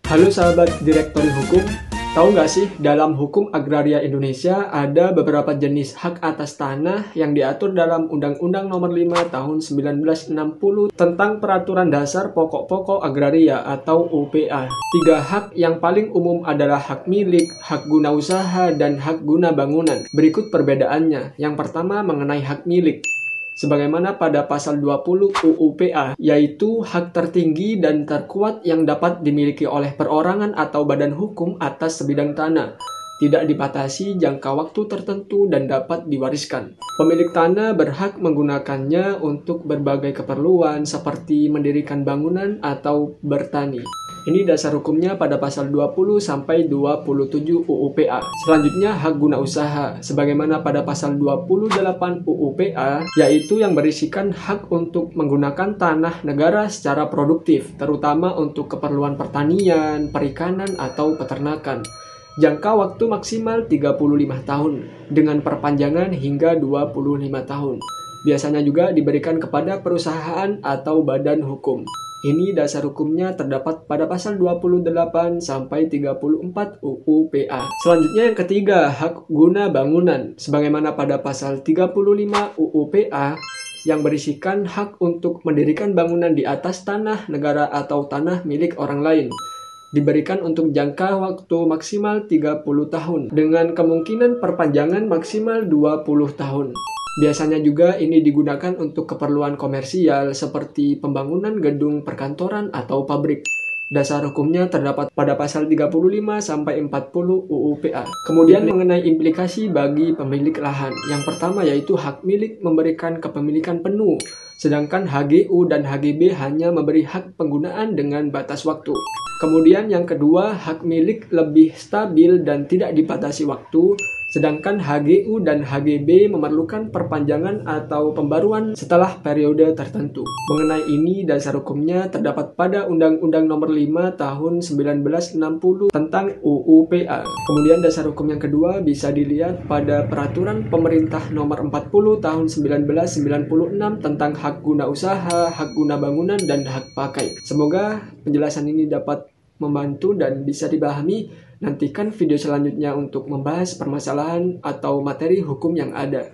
Halo sahabat Direktori Hukum, tahu nggak sih dalam hukum agraria Indonesia ada beberapa jenis hak atas tanah yang diatur dalam Undang-Undang Nomor 5 Tahun 1960 tentang Peraturan Dasar Pokok-Pokok Agraria atau UPA. Tiga hak yang paling umum adalah hak milik, hak guna usaha, dan hak guna bangunan. Berikut perbedaannya. Yang pertama mengenai hak milik. Sebagaimana pada pasal 20 UU PA, yaitu hak tertinggi dan terkuat yang dapat dimiliki oleh perorangan atau badan hukum atas sebidang tanah, tidak dibatasi jangka waktu tertentu dan dapat diwariskan. Pemilik tanah berhak menggunakannya untuk berbagai keperluan seperti mendirikan bangunan atau bertani. Ini dasar hukumnya pada pasal 20 sampai 27 UU PA. Selanjutnya hak guna usaha, sebagaimana pada pasal 28 UU PA, yaitu yang berisikan hak untuk menggunakan tanah negara secara produktif, terutama untuk keperluan pertanian, perikanan, atau peternakan. Jangka waktu maksimal 35 tahun, dengan perpanjangan hingga 25 tahun. Biasanya juga diberikan kepada perusahaan atau badan hukum. Ini dasar hukumnya terdapat pada pasal 28 sampai 34 UU PA. Selanjutnya yang ketiga, hak guna bangunan. Sebagaimana pada pasal 35 UU PA yang berisikan hak untuk mendirikan bangunan di atas tanah negara atau tanah milik orang lain. Diberikan untuk jangka waktu maksimal 30 tahun dengan kemungkinan perpanjangan maksimal 20 tahun. Biasanya juga ini digunakan untuk keperluan komersial seperti pembangunan gedung perkantoran atau pabrik. Dasar hukumnya terdapat pada pasal 35 sampai 40 UU PA. Kemudian mengenai implikasi bagi pemilik lahan. Yang pertama yaitu hak milik memberikan kepemilikan penuh, sedangkan HGU dan HGB hanya memberi hak penggunaan dengan batas waktu. Kemudian yang kedua, hak milik lebih stabil dan tidak dibatasi waktu, sedangkan HGU dan HGB memerlukan perpanjangan atau pembaruan setelah periode tertentu. Mengenai ini, dasar hukumnya terdapat pada Undang-Undang Nomor 5 Tahun 1960 tentang UU PA. Kemudian dasar hukum yang kedua bisa dilihat pada Peraturan Pemerintah Nomor 40 Tahun 1996 tentang hak guna usaha, hak guna bangunan, dan hak pakai. Semoga penjelasan ini dapat membantu dan bisa dipahami. Nantikan video selanjutnya untuk membahas permasalahan atau materi hukum yang ada.